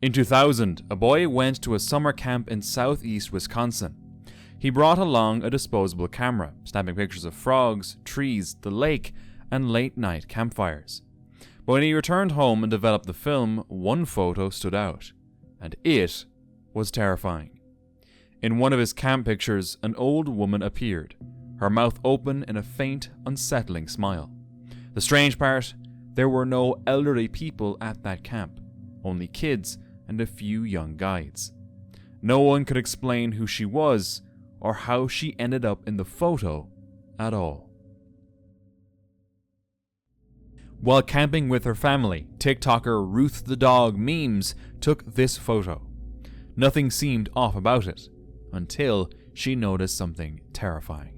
In 2000, a boy went to a summer camp in southeast Wisconsin. He brought along a disposable camera, snapping pictures of frogs, trees, the lake, and late-night campfires. But when he returned home and developed the film, one photo stood out, and it was terrifying. In one of his camp pictures, an old woman appeared, her mouth open in a faint, unsettling smile. The strange part, there were no elderly people at that camp, only kids and a few young guides. No one could explain who she was or how she ended up in the photo at all. While camping with her family, TikToker Ruth the Dog Memes took this photo. Nothing seemed off about it, until she noticed something terrifying.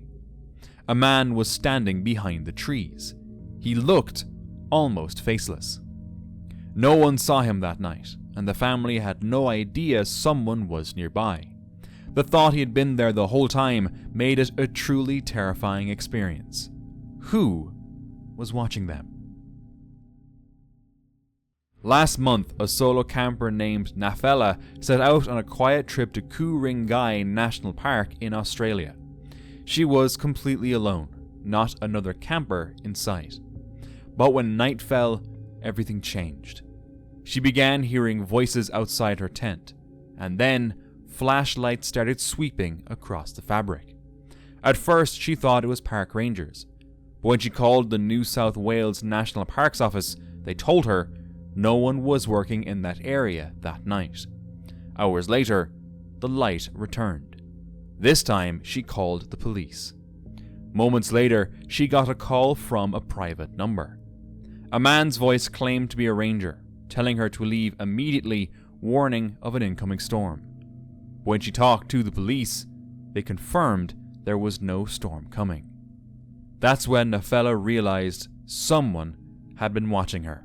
A man was standing behind the trees. He looked almost faceless. No one saw him that night, and the family had no idea someone was nearby. The thought he had been there the whole time made it a truly terrifying experience. Who was watching them? Last month, a solo camper named Nafela set out on a quiet trip to Ku-ring-gai National Park in Australia. She was completely alone, not another camper in sight. But when night fell, everything changed. She began hearing voices outside her tent, and then flashlights started sweeping across the fabric. At first, she thought it was park rangers, but when she called the New South Wales National Parks office, they told her no one was working in that area that night. Hours later, the light returned. This time, she called the police. Moments later, she got a call from a private number. A man's voice claimed to be a ranger, telling her to leave immediately, warning of an incoming storm. When she talked to the police, they confirmed there was no storm coming. That's when Nafela realized someone had been watching her.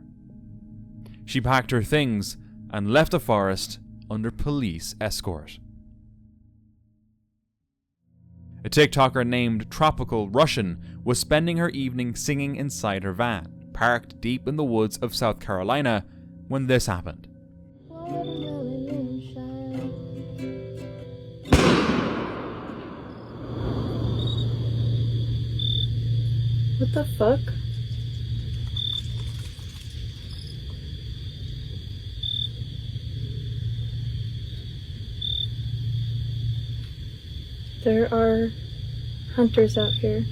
She packed her things and left the forest under police escort. A TikToker named Tropical Russian was spending her evening singing inside her van, parked deep in the woods of South Carolina, when this happened. What the fuck? There are hunters out here.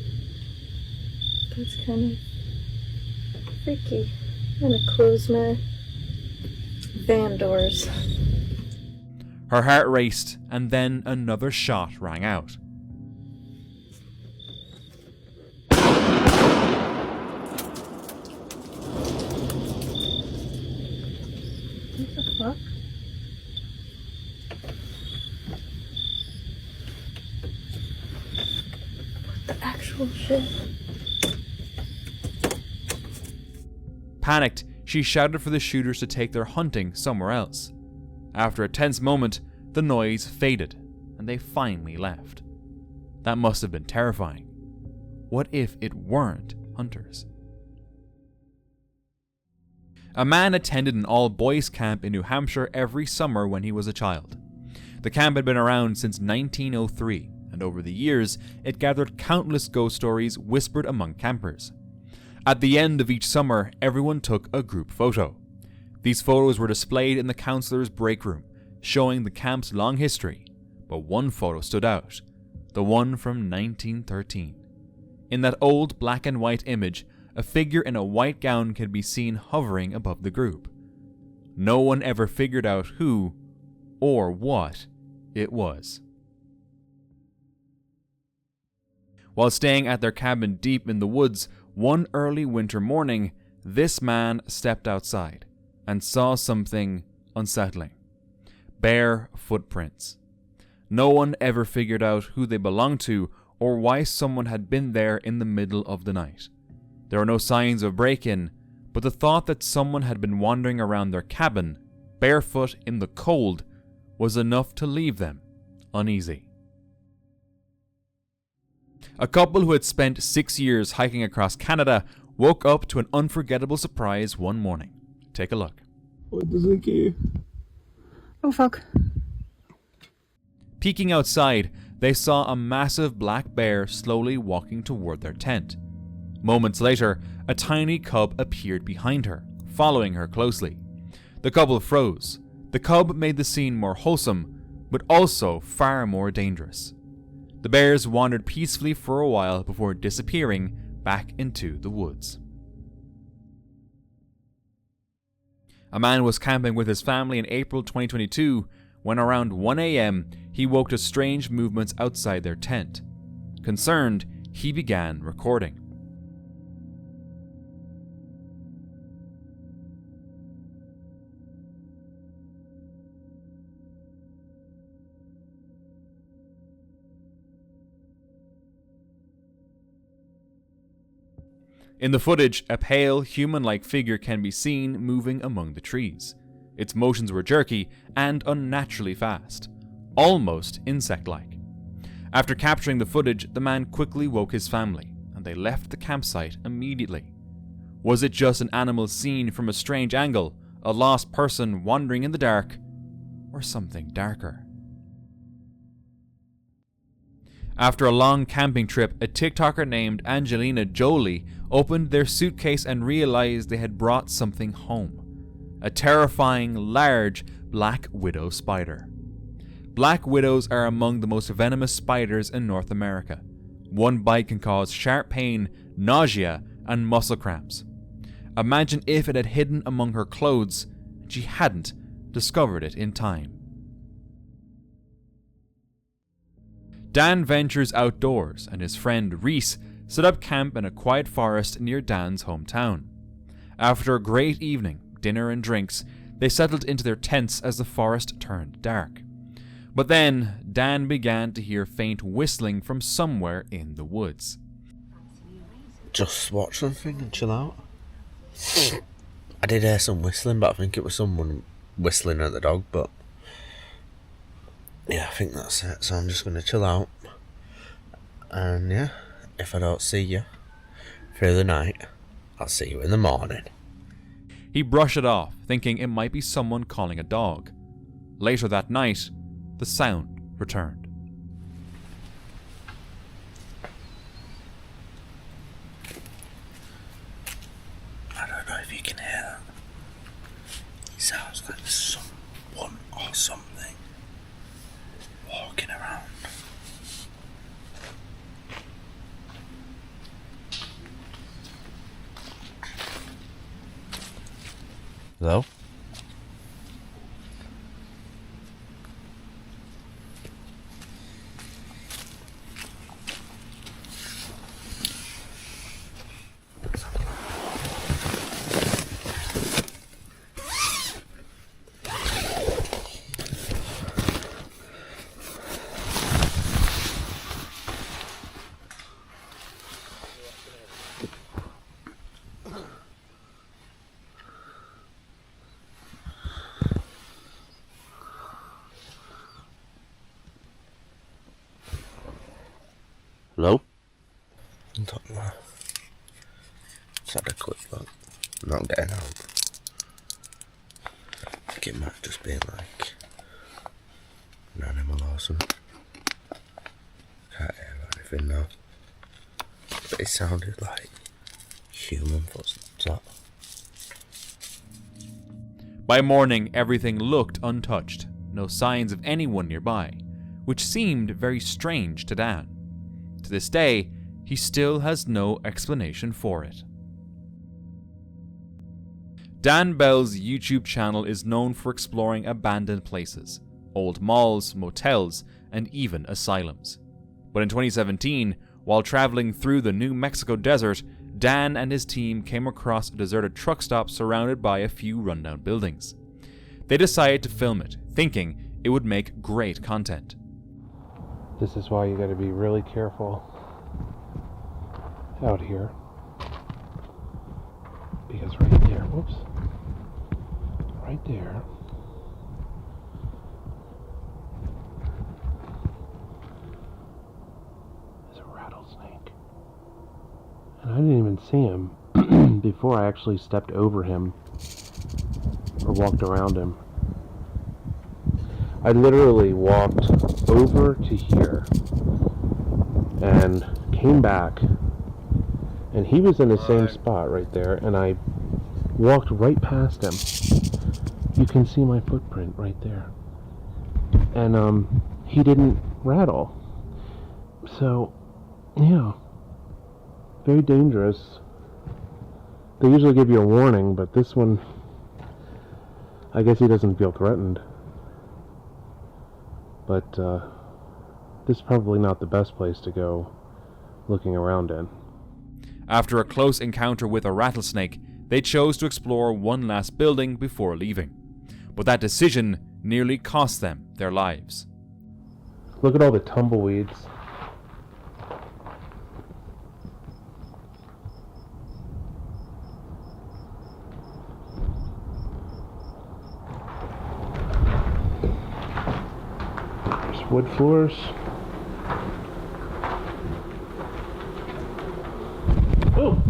That's kind of freaky. I'm gonna close my van doors. Her heart raced, and then another shot rang out. What the fuck? What the actual shit? Panicked, she shouted for the shooters to take their hunting somewhere else. After a tense moment, the noise faded, and they finally left. That must have been terrifying. What if it weren't hunters? A man attended an all-boys camp in New Hampshire every summer when he was a child. The camp had been around since 1903, and over the years, it gathered countless ghost stories whispered among campers. At the end of each summer, everyone took a group photo. These photos were displayed in the counselor's break room, showing the camp's long history, but one photo stood out, the one from 1913. In that old black and white image, a figure in a white gown can be seen hovering above the group. No one ever figured out who or what it was. While staying at their cabin deep in the woods, one early winter morning, this man stepped outside and saw something unsettling. Bare footprints. No one ever figured out who they belonged to or why someone had been there in the middle of the night. There were no signs of break-in, but the thought that someone had been wandering around their cabin, barefoot in the cold, was enough to leave them uneasy. A couple who had spent 6 years hiking across Canada woke up to an unforgettable surprise one morning. Take a look. What is aqui? Oh fuck. Peeking outside, they saw a massive black bear slowly walking toward their tent. Moments later, a tiny cub appeared behind her, following her closely. The couple froze. The cub made the scene more wholesome, but also far more dangerous. The bears wandered peacefully for a while before disappearing back into the woods. A man was camping with his family in April 2022 when around 1 a.m. he woke to strange movements outside their tent. Concerned, he began recording. In the footage, a pale, human-like figure can be seen moving among the trees. Its motions were jerky and unnaturally fast, almost insect-like. After capturing the footage, the man quickly woke his family, and they left the campsite immediately. Was it just an animal seen from a strange angle, a lost person wandering in the dark, or something darker? After a long camping trip, a TikToker named Angelina Jolie opened their suitcase and realized they had brought something home. A terrifying, large black widow spider. Black widows are among the most venomous spiders in North America. One bite can cause sharp pain, nausea, and muscle cramps. Imagine if it had hidden among her clothes and she hadn't discovered it in time. Dan ventures outdoors, and his friend Reese set up camp in a quiet forest near Dan's hometown. After a great evening, dinner and drinks, they settled into their tents as the forest turned dark. But then, Dan began to hear faint whistling from somewhere in the woods. Just watch something and chill out. I did hear some whistling, but I think it was someone whistling at the dog, but yeah, I think that's it, so I'm just going to chill out. And yeah, if I don't see you through the night, I'll see you in the morning. He brushed it off, thinking it might be someone calling a dog. Later that night, the sound returned. I don't know if you can hear that. It sounds like someone or something walking around. Hello? Hello? I don't know. Just had a quick look. I'm not getting out. I think it might just be like an animal or something. Can't hear anything now. But it sounded like human footsteps. By morning, everything looked untouched, no signs of anyone nearby, which seemed very strange to Dan. To this day, he still has no explanation for it. Dan Bell's YouTube channel is known for exploring abandoned places, old malls, motels, and even asylums. But in 2017, while traveling through the New Mexico desert, Dan and his team came across a deserted truck stop surrounded by a few rundown buildings. They decided to film it, thinking it would make great content. This is why you gotta be really careful out here. Because right there, whoops, right there, is a rattlesnake. And I didn't even see him before I actually stepped over him or walked around him. I literally walked over to here and came back, and he was in the same spot right there, and I walked right past him. You can see my footprint right there. And he didn't rattle. So, yeah. Very dangerous. They usually give you a warning, but this one, I guess he doesn't feel threatened. But this is probably not the best place to go looking around in. After a close encounter with a rattlesnake, they chose to explore one last building before leaving. But that decision nearly cost them their lives. Look at all the tumbleweeds. There's wood floors. Oh!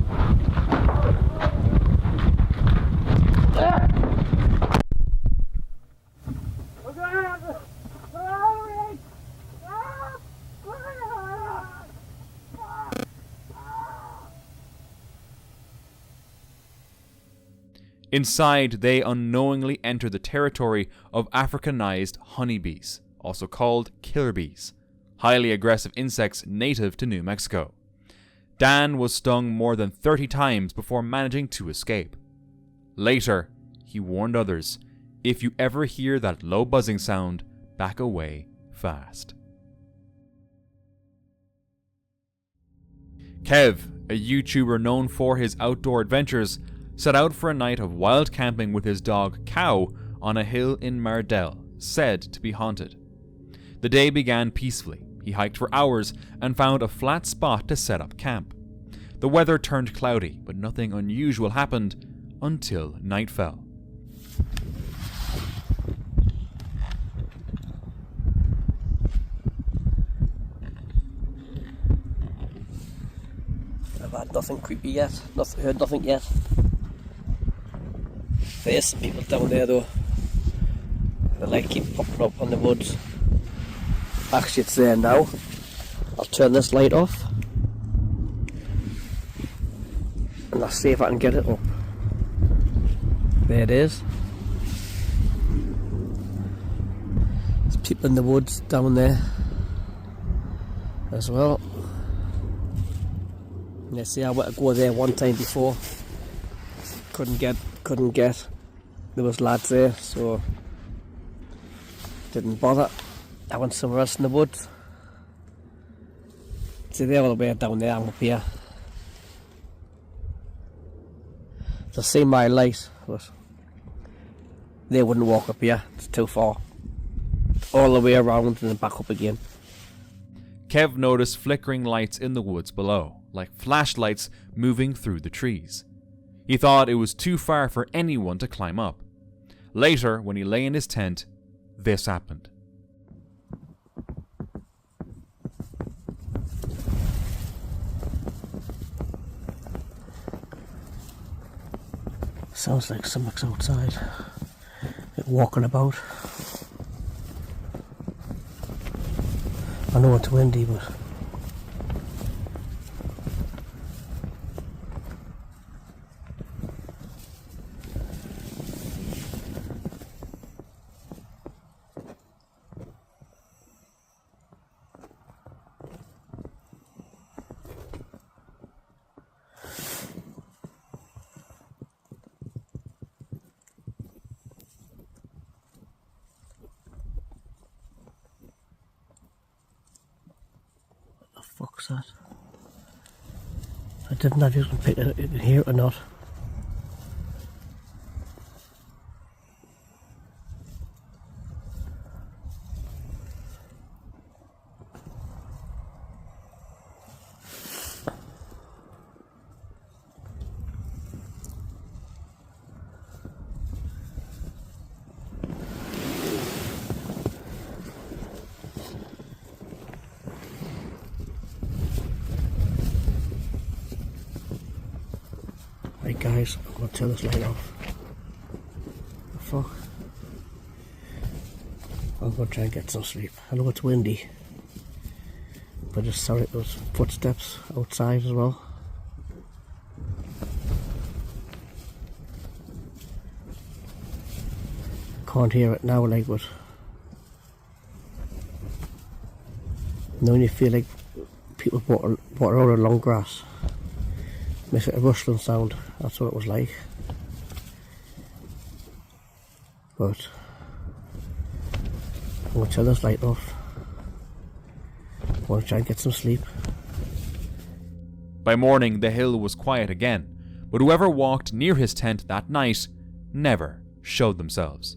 Inside, they unknowingly enter the territory of Africanized honeybees, also called killer bees, highly aggressive insects native to New Mexico. Dan was stung more than 30 times before managing to escape. Later, he warned others, if you ever hear that low buzzing sound, back away fast. Kev, a YouTuber known for his outdoor adventures, set out for a night of wild camping with his dog Cow on a hill in Mardell, said to be haunted. The day began peacefully. He hiked for hours and found a flat spot to set up camp. The weather turned cloudy, but nothing unusual happened until night fell. I've had nothing creepy yet, heard nothing yet. There's some people down there though. The light keep popping up on the woods. Actually it's there now. I'll turn this light off and I'll see if I can get it up. There it is. There's people in the woods down there as well. And you see I went to go there one time before. Couldn't get. There was lads there, so didn't bother. I went somewhere else in the woods. See, they're all the way down there, I'm up here. They'll see my light, but they wouldn't walk up here, it's too far. All the way around and then back up again. Kev noticed flickering lights in the woods below, like flashlights moving through the trees. He thought it was too far for anyone to climb up. Later, when he lay in his tent, this happened. Sounds like something's outside. They're walking about. I know it's windy, but fuck's that? I didn't know if you can pick it, you can hear it or not. Right guys, I'm going to turn this light off. The fuck? I'm going to try and get some sleep. I know it's windy, but just sorry those footsteps outside as well. Can't hear it now, like, but now you feel like people walk around in long grass, makes it a rustling sound. That's what it was like. But I'm going to turn this light off. I want to try and get some sleep. By morning, the hill was quiet again, but whoever walked near his tent that night never showed themselves.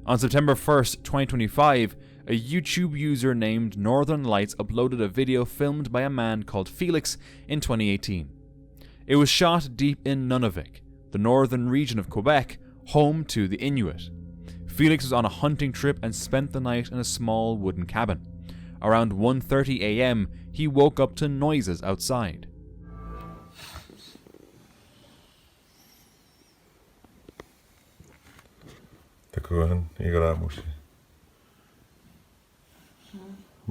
On September 1st, 2025, a YouTube user named Northern Lights uploaded a video filmed by a man called Felix in 2018. It was shot deep in Nunavik, the northern region of Quebec, home to the Inuit. Felix was on a hunting trip and spent the night in a small wooden cabin. Around 1:30 a.m., he woke up to noises outside. Takuhan, igara musi.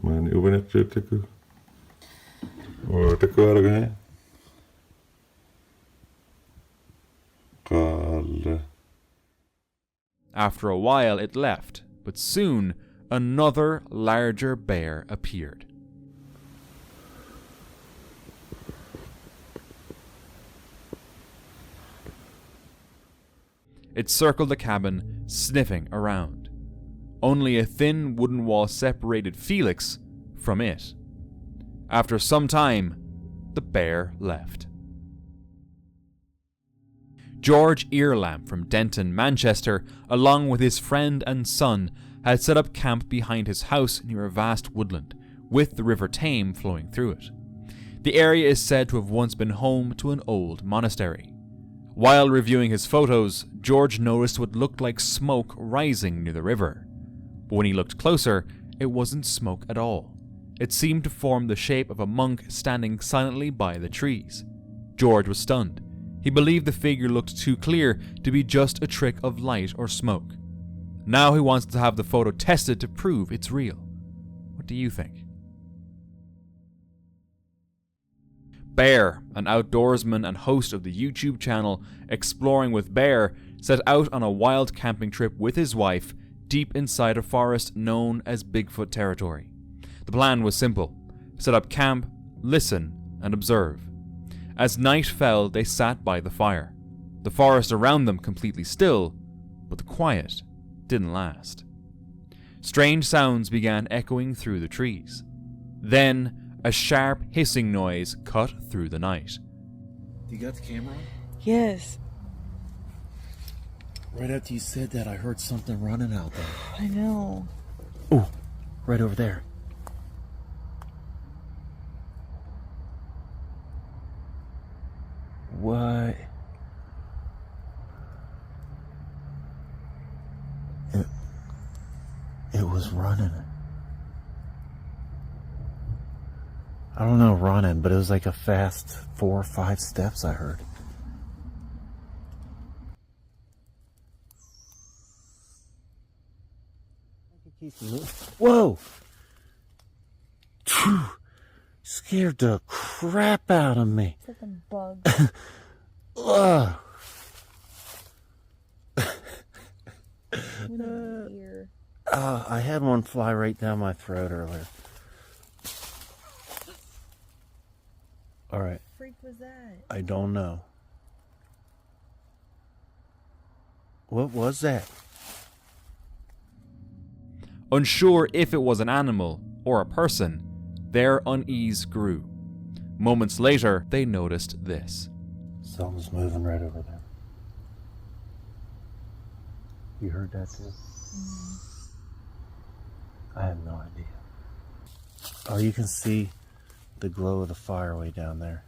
Man, ubenet taku. Or takuara Kal. After a while, it left, but soon another larger bear appeared. It circled the cabin, sniffing around. Only a thin wooden wall separated Felix from it. After some time, the bear left. George Earlamp from Denton, Manchester, along with his friend and son, had set up camp behind his house near a vast woodland, with the River Tame flowing through it. The area is said to have once been home to an old monastery. While reviewing his photos, George noticed what looked like smoke rising near the river. But when he looked closer, it wasn't smoke at all. It seemed to form the shape of a monk standing silently by the trees. George was stunned. He believed the figure looked too clear to be just a trick of light or smoke. Now he wants to have the photo tested to prove it's real. What do you think? Bear, an outdoorsman and host of the YouTube channel Exploring with Bear, set out on a wild camping trip with his wife deep inside a forest known as Bigfoot territory. The plan was simple: set up camp, listen, and observe. As night fell, they sat by the fire. The forest around them completely still, but the quiet didn't last. Strange sounds began echoing through the trees. Then, a sharp hissing noise cut through the night. You got the camera on? Yes, Right after you said that, I heard something running out there. I know. Oh, right over there. What? It was running. I don't know running, but it was like a fast 4 or 5 steps I heard. Whoa! Phew. Scared the crap out of me. It's like a bug. Ugh. With an ear. I had one fly right down my throat earlier. Alright. What freak was that? I don't know. What was that? Unsure if it was an animal or a person, their unease grew. Moments later, they noticed this. Something's moving right over there. You heard that too? I have no idea. Oh, you can see the glow of the fire way down there.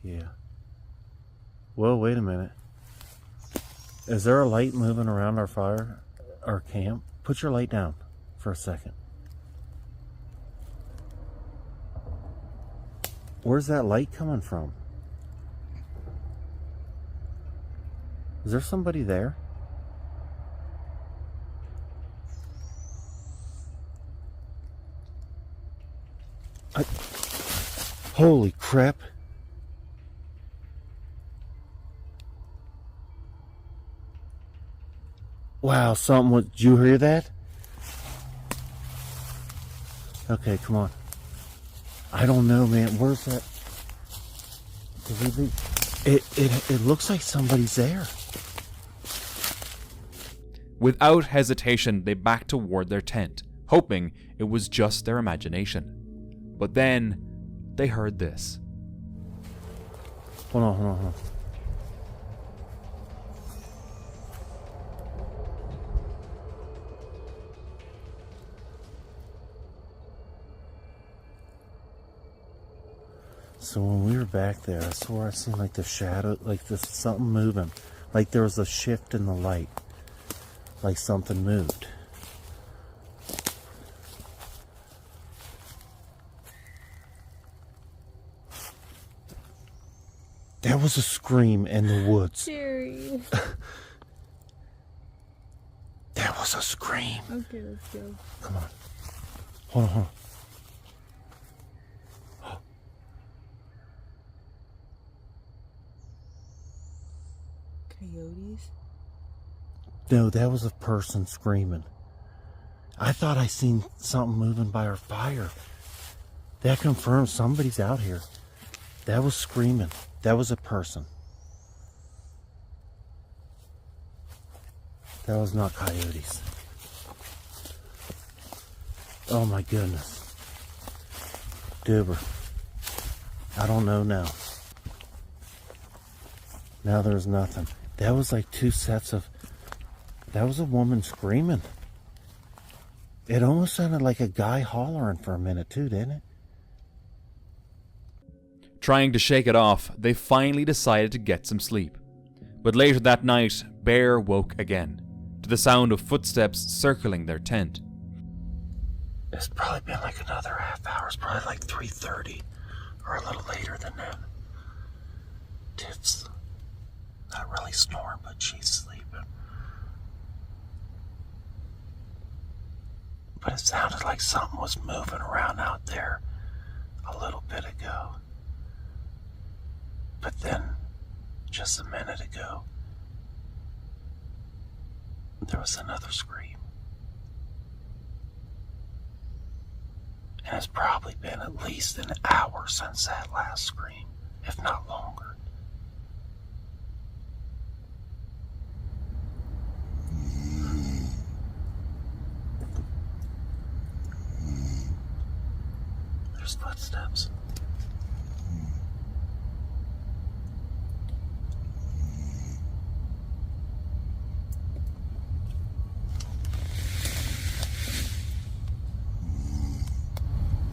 Yeah. Whoa, wait a minute. Is there a light moving around our fire, our camp? Put your light down for a second. Where's that light coming from? Is there somebody there? Holy crap. Wow, something was... Did you hear that? Okay, come on. I don't know, man. Where's that? Did we leave? It looks like somebody's there. Without hesitation, they backed toward their tent, hoping it was just their imagination. But then, they heard this. Hold on. So when we were back there, I swore I seen like the shadow, like there's something moving. Like there was a shift in the light. Like something moved. There was a scream in the woods. Jerry. There was a scream. Okay, let's go. Come on. Hold on. Coyotes? No, that was a person screaming. I thought I seen something moving by our fire. That confirms somebody's out here. That was screaming. That was a person. That was not coyotes. Oh my goodness. Duber. I don't know now. Now there's nothing. That was like two sets of... That was a woman screaming. It almost sounded like a guy hollering for a minute too, didn't it? Trying to shake it off, they finally decided to get some sleep. But later that night, Bear woke again, to the sound of footsteps circling their tent. It's probably been like another half hour. It's probably like 3:30 or a little later than that. Tiff's not really snoring, but she's sleeping. But it sounded like something was moving around out there a little bit ago. But then, just a minute ago, there was another scream. And it's probably been at least an hour since that last scream, if not longer. There's footsteps.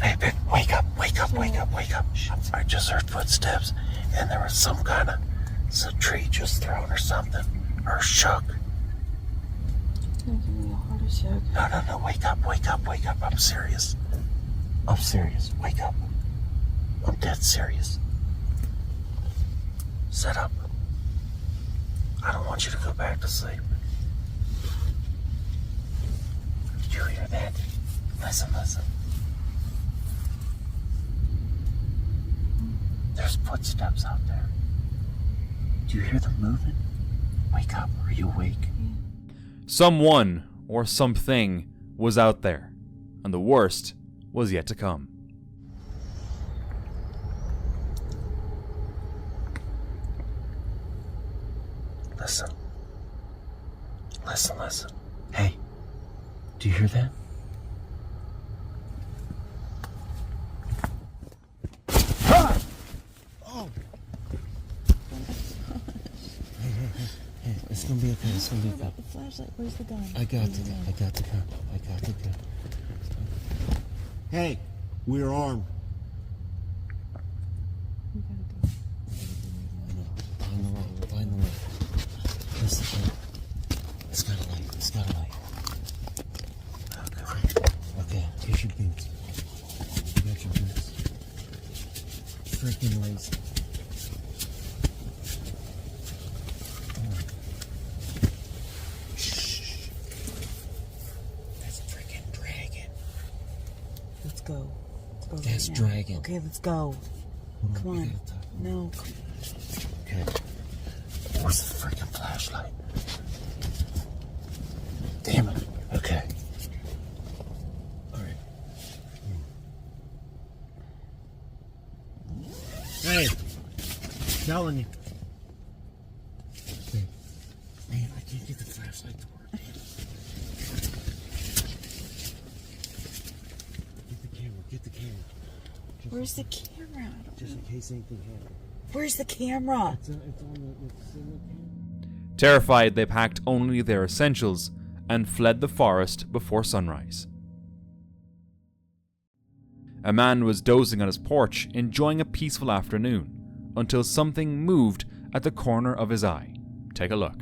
Baby, wake up. I just heard footsteps, and there was some kind of tree just thrown or something, or shook. It's gonna give me a heart attack. No, wake up. I'm serious. Wake up. I'm dead serious. Sit up. I don't want you to go back to sleep. Did you hear that? Listen. There's footsteps out there. Do you hear them moving? Wake up. Are you awake? Someone, or something, was out there, and the worst was yet to come. Listen. Hey, do you hear that? Oh! Hey, it's gonna be okay. The flashlight, where's the gun? I got the gun. Hey, we're armed. We gotta go. Find the light. Listen, it's got a light. Okay, here's your boots. You got your boots. Freaking lazy. Shh. That's a freaking dragon. Let's go. go. That's right now. dragon. Okay, let's go. Come on. No. Okay. Where's the freaking flashlight? Damn it. Okay. Alright. Hey! Telling you. Okay. Man, I can't get the flashlight to work. Get the camera. Where's the camera? Just in case anything happens. Where's the camera? It's on the camera. Terrified, they packed only their essentials and fled the forest before sunrise. A man was dozing on his porch, enjoying a peaceful afternoon, until something moved at the corner of his eye. Take a look.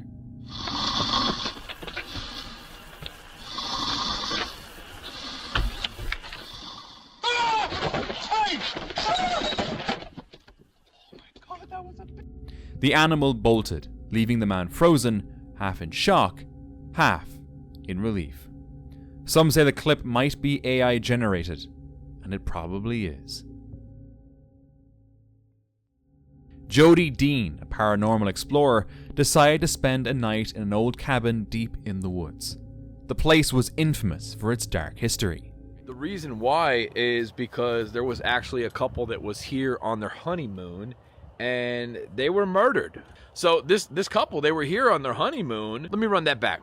The animal bolted, leaving the man frozen, half in shock, half in relief. Some say the clip might be AI generated, and it probably is. Jody Dean, a paranormal explorer, decided to spend a night in an old cabin deep in the woods. The place was infamous for its dark history. The reason why is because there was actually a couple that was here on their honeymoon and they were murdered. So this couple, they were here on their honeymoon. Let me run that back.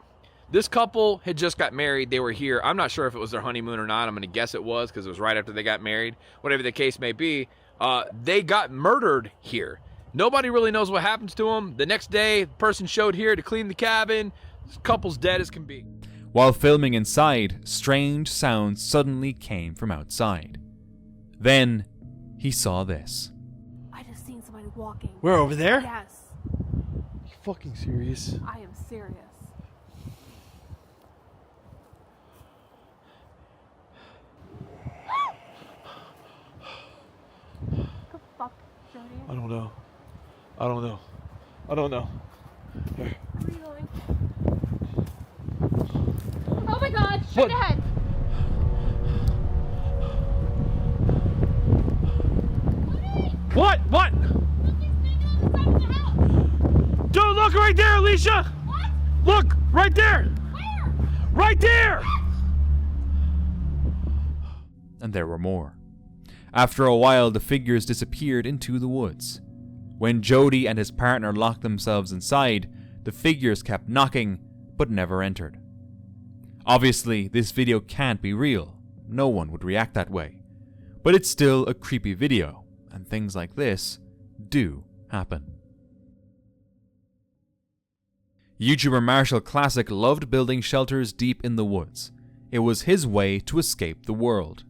This couple had just got married. They were here. I'm not sure if it was their honeymoon or not. I'm going to guess it was because it was right after they got married. Whatever the case may be, they got murdered here. Nobody really knows what happens to them. The next day, the person showed here to clean the cabin. This couple's dead as can be. While filming inside, strange sounds suddenly came from outside. Then, he saw this. I just seen somebody walking. We're over there? Yes, You fucking serious? I am serious. The fuck, Jody? I don't know. I don't know. I don't know. Where are you going? Oh my god, straight ahead. What? What? Dude, look right there, Alicia! What? Look, right there! Where? Right there! And there were more. After a while, the figures disappeared into the woods. When Jody and his partner locked themselves inside, the figures kept knocking, but never entered. Obviously, this video can't be real. No one would react that way. But it's still a creepy video, and things like this do happen. YouTuber Marshall Classic loved building shelters deep in the woods. It was his way to escape the world.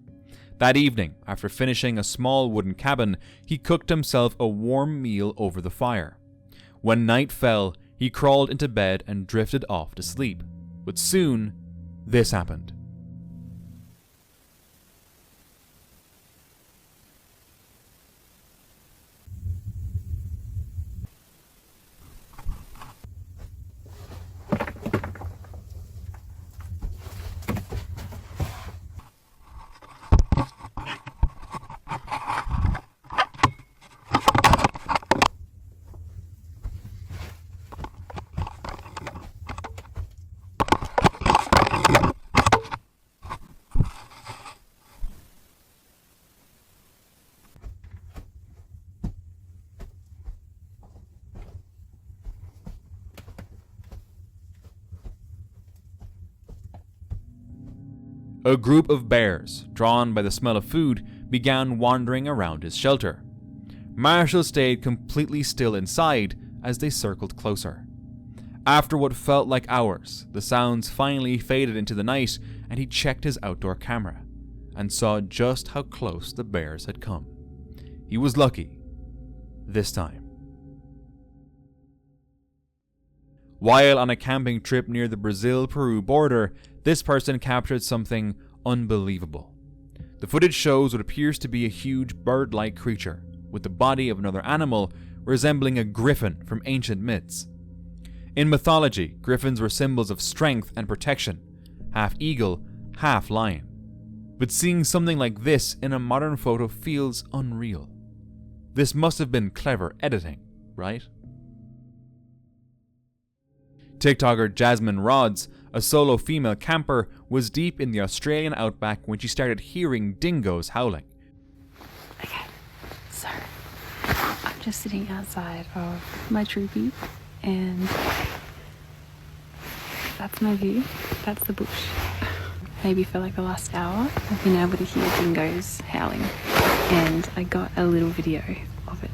That evening, after finishing a small wooden cabin, he cooked himself a warm meal over the fire. When night fell, he crawled into bed and drifted off to sleep. But soon, this happened. A group of bears, drawn by the smell of food, began wandering around his shelter. Marshall stayed completely still inside as they circled closer. After what felt like hours, the sounds finally faded into the night, and he checked his outdoor camera and saw just how close the bears had come. He was lucky this time. While on a camping trip near the Brazil-Peru border, this person captured something unbelievable. The footage shows what appears to be a huge bird-like creature, with the body of another animal resembling a griffin from ancient myths. In mythology, griffins were symbols of strength and protection, half eagle, half lion. but seeing something like this in a modern photo feels unreal. This must have been clever editing, right? TikToker Jasmine Rods, a solo female camper, was deep in the Australian outback when she started hearing dingoes howling. Okay, so I'm just sitting outside of my troopy and that's my view. That's the bush. Maybe for like the last hour, I've been able to hear dingoes howling and I got a little video of it.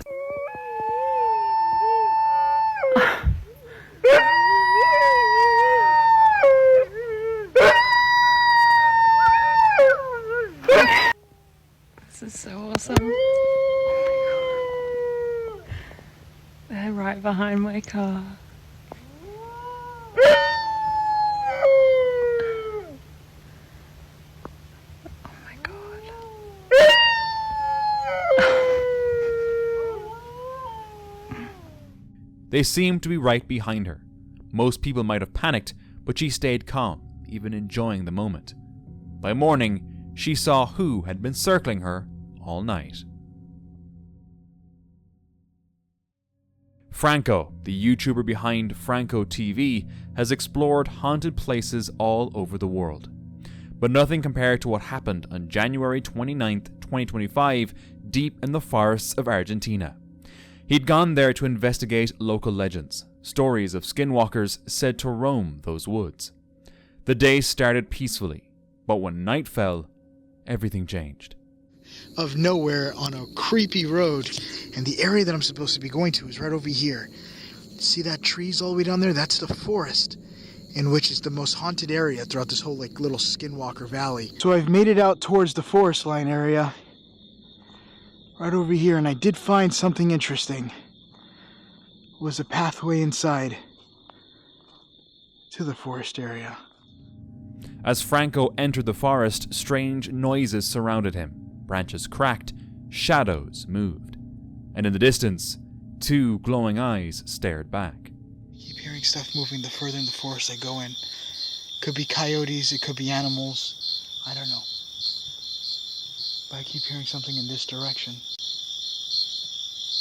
This is so awesome. They're right behind my car. Oh my god. They seemed to be right behind her. Most people might have panicked, but she stayed calm, even enjoying the moment. By morning, she saw who had been circling her all night. Franco, the YouTuber behind Franco TV, has explored haunted places all over the world. But nothing compared to what happened on January 29th, 2025, deep in the forests of Argentina. He'd gone there to investigate local legends, stories of skinwalkers said to roam those woods. The day started peacefully, but when night fell, everything changed. Of nowhere on a creepy road, and the area that I'm supposed to be going to is right over here. See that trees all the way down there? That's the forest, in which is the most haunted area throughout this whole like little Skinwalker Valley. So I've made it out towards the forest line area, right over here, and I did find something interesting. It was a pathway inside to the forest area. As Franco entered the forest, strange noises surrounded him. Branches cracked, shadows moved, and in the distance, two glowing eyes stared back. I keep hearing stuff moving the further in the forest I go in. Could be coyotes, it could be animals, I don't know. But I keep hearing something in this direction.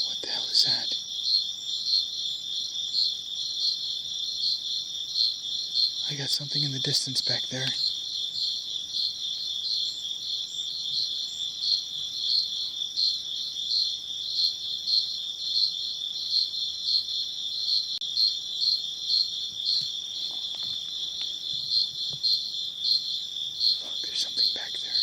What the hell is that? I got something in the distance back there. Fuck, there's something back there.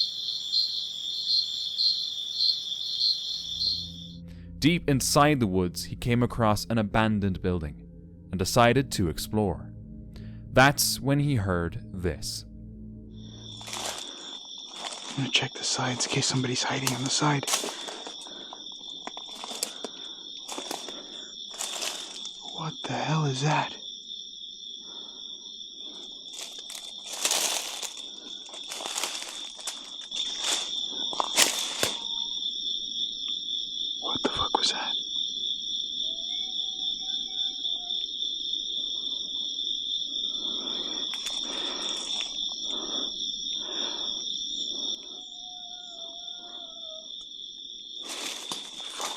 Deep inside the woods, he came across an abandoned building and decided to explore. That's when he heard this. I'm gonna check the sides in case somebody's hiding on the side. What the hell is that? What the fuck was that?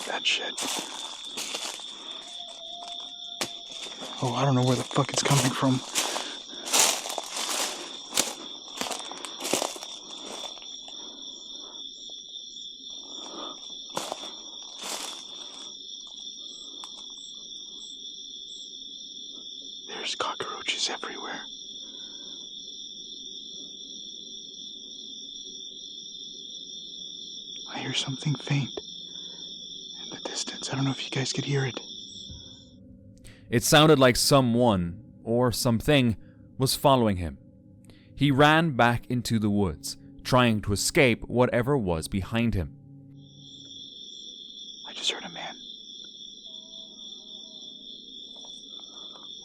That shit. Oh, I don't know where the fuck it's coming from. There's cockroaches everywhere. I hear something faint. I don't know if you guys could hear it. It sounded like someone, or something, was following him. He ran back into the woods, trying to escape whatever was behind him. I just heard a man.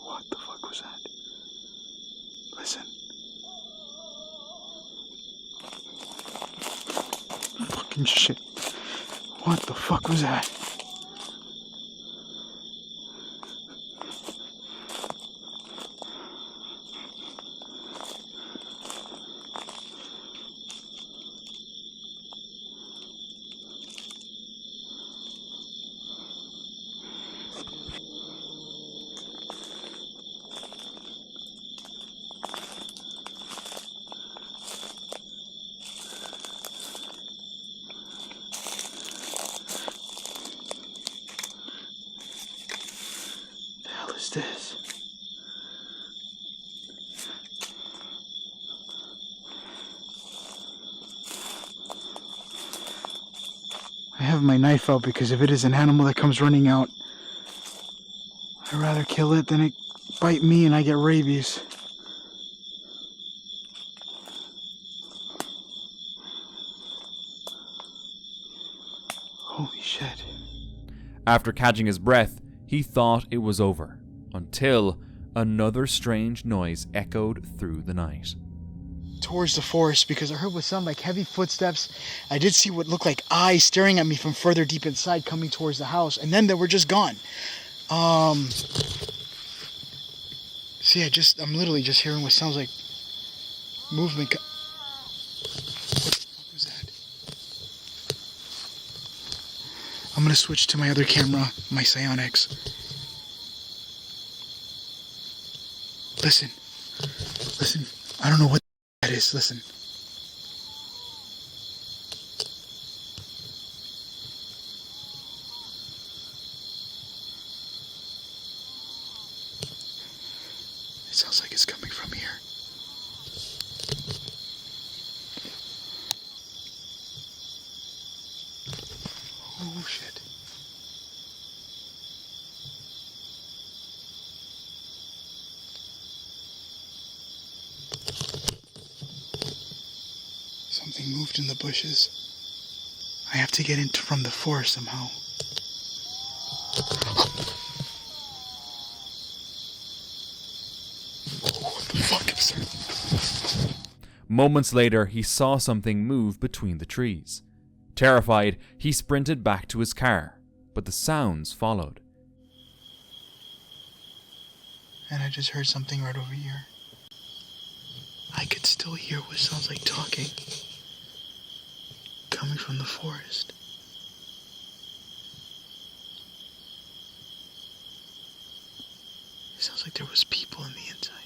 What the fuck was that? Listen. Fucking shit. What the fuck was that? this? I have my knife out because if it is an animal that comes running out, I'd rather kill it than it bite me and I get rabies. Holy shit. After catching his breath, he thought it was over, until another strange noise echoed through the night. Towards the forest because I heard what sounded like heavy footsteps. I did see what looked like eyes staring at me from further deep inside coming towards the house, and then they were just gone. See, I'm literally just hearing what sounds like movement. What the fuck was that? I'm gonna switch to my other camera, my Psionics. Listen. Listen. I don't know what that is. Listen. It sounds like it's coming from here. Oh shit. Something moved in the bushes. I have to get in from the forest somehow. What the fuck is that? Moments later, he saw something move between the trees. Terrified, he sprinted back to his car, but the sounds followed. And I just heard something right over here. I could still hear what sounds like talking coming from the forest. It sounds like there was people in the inside.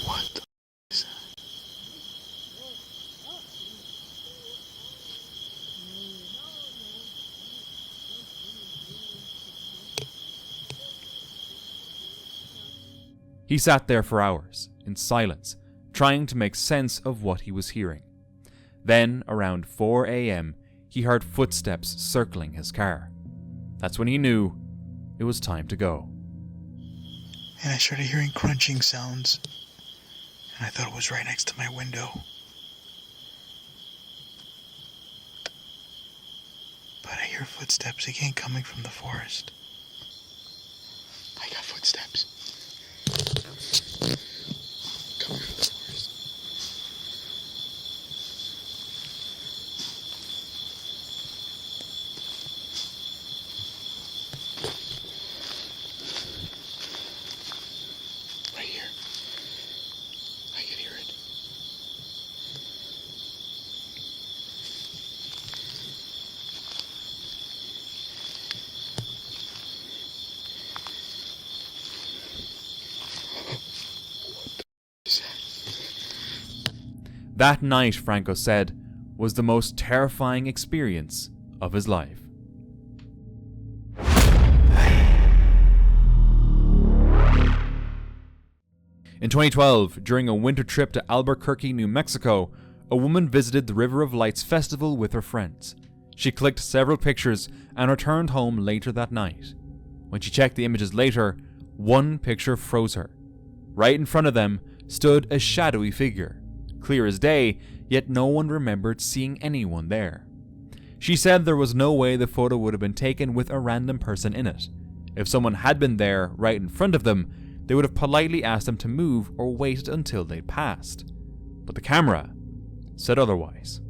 What the is that? He sat there for hours, in silence, trying to make sense of what he was hearing. Then, around 4 a.m., he heard footsteps circling his car. That's when he knew it was time to go. And I started hearing crunching sounds, and I thought it was right next to my window. But I hear footsteps again coming from the forest. I got footsteps. Coming from the forest. Right here. I can hear it. That night, Franco said, was the most terrifying experience of his life. In 2012, during a winter trip to Albuquerque, New Mexico, a woman visited the River of Lights festival with her friends. She clicked several pictures and returned home later that night. When she checked the images later, one picture froze her. Right in front of them stood a shadowy figure, clear as day, yet no one remembered seeing anyone there. She said there was no way the photo would have been taken with a random person in it. If someone had been there right in front of them, they would have politely asked them to move or waited until they'd passed. But the camera said otherwise.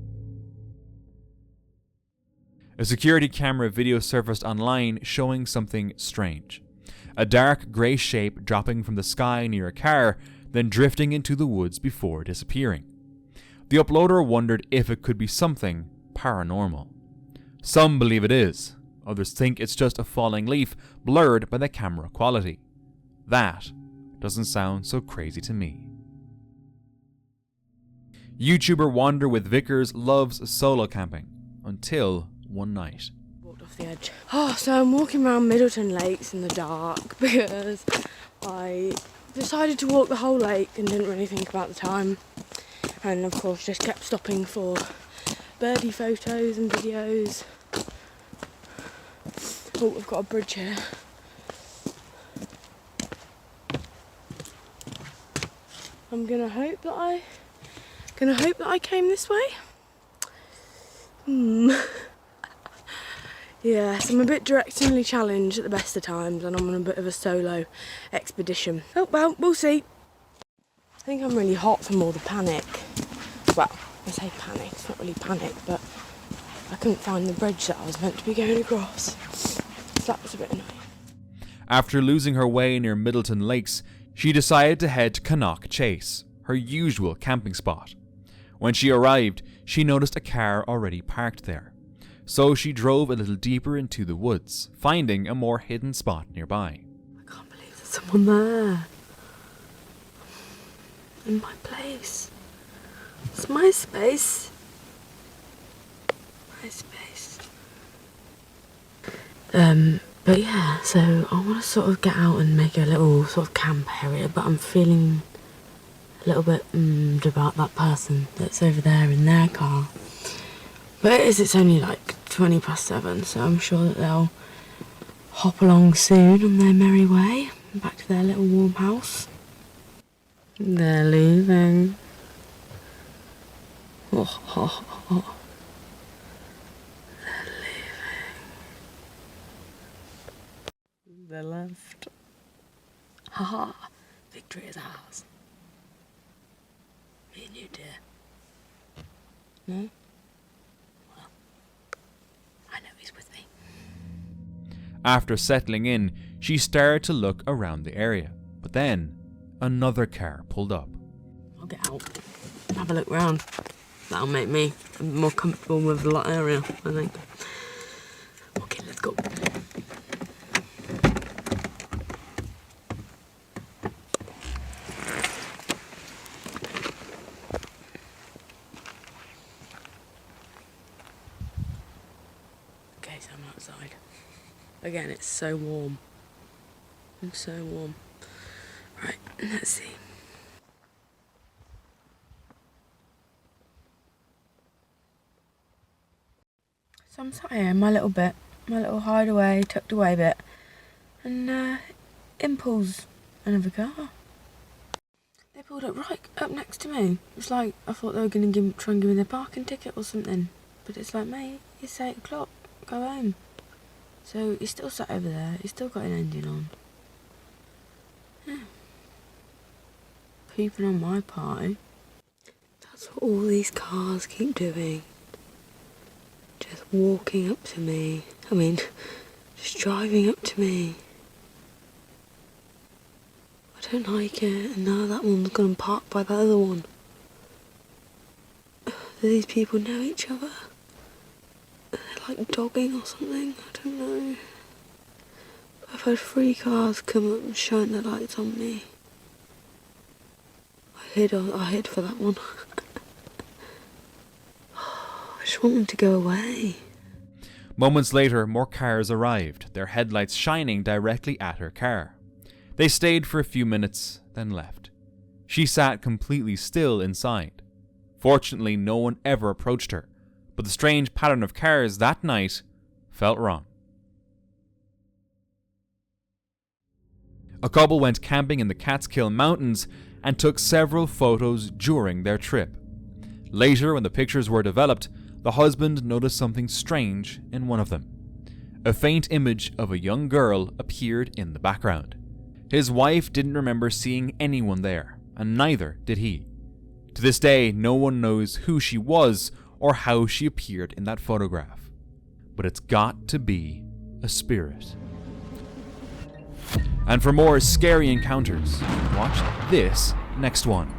A security camera video surfaced online showing something strange. A dark grey shape dropping from the sky near a car, then drifting into the woods before disappearing. The uploader wondered if it could be something paranormal. Some believe it is, others think it's just a falling leaf blurred by the camera quality. That doesn't sound so crazy to me. YouTuber Wander with Vickers loves solo camping, until one night. Walked off the edge. So I'm walking around Middleton Lakes in the dark because I decided to walk the whole lake and didn't really think about the time. And of course just kept stopping for birdie photos and videos. Oh, we've got a bridge here. I'm gonna hope that I came this way. Yes, I'm a bit directionally challenged at the best of times, and I'm on a bit of a solo expedition. Oh well, we'll see. I think I'm really hot from all the panic. Well, I say panic, it's not really panic, but I couldn't find the bridge that I was meant to be going across. So that was a bit annoying. After losing her way near Middleton Lakes, she decided to head to Cannock Chase, her usual camping spot. When she arrived, she noticed a car already parked there. So she drove a little deeper into the woods, finding a more hidden spot nearby. I can't believe there's someone there. In my place. It's my space. My space. But yeah, so I want to sort of get out and make a little sort of camp area, but I'm feeling a little bit about that person that's over there in their car. But it's only like 7:20, so I'm sure that they'll hop along soon on their merry way back to their little warm house. They're leaving. Oh. They're leaving. They left. Haha, victory is ours. Me and you, dear. No? Well, I know he's with me. After settling in, she started to look around the area, but then another car pulled up. I'll get out, have a look round. That'll make me more comfortable with the lot area, I think. Okay, let's go. Okay, so I'm outside. Again, it's so warm. It's so warm. Right, let's see. So I'm sat here in my little hideaway, tucked away bit, and in pulls another car. They pulled up right up next to me. It's like I thought they were going to try and give me their parking ticket or something. But it's like, mate, it's 8 o'clock, go home. So he's still sat over there, he's still got an engine on. Yeah. Peeping on my pie. That's what all these cars keep doing. Just walking up to me. Just driving up to me. I don't like it. And now that one's gone and parked by the other one. Do these people know each other? Are they like dogging or something? I don't know. I've had 3 cars come up and shine their lights on me. I hid for that one. I just want them to go away. Moments later, more cars arrived, their headlights shining directly at her car. They stayed for a few minutes, then left. She sat completely still inside. Fortunately, no one ever approached her, but the strange pattern of cars that night felt wrong. A couple went camping in the Catskill Mountains and took several photos during their trip. Later, when the pictures were developed, the husband noticed something strange in one of them. A faint image of a young girl appeared in the background. His wife didn't remember seeing anyone there, and neither did he. To this day, no one knows who she was or how she appeared in that photograph. But it's got to be a spirit. And for more scary encounters, watch this next one.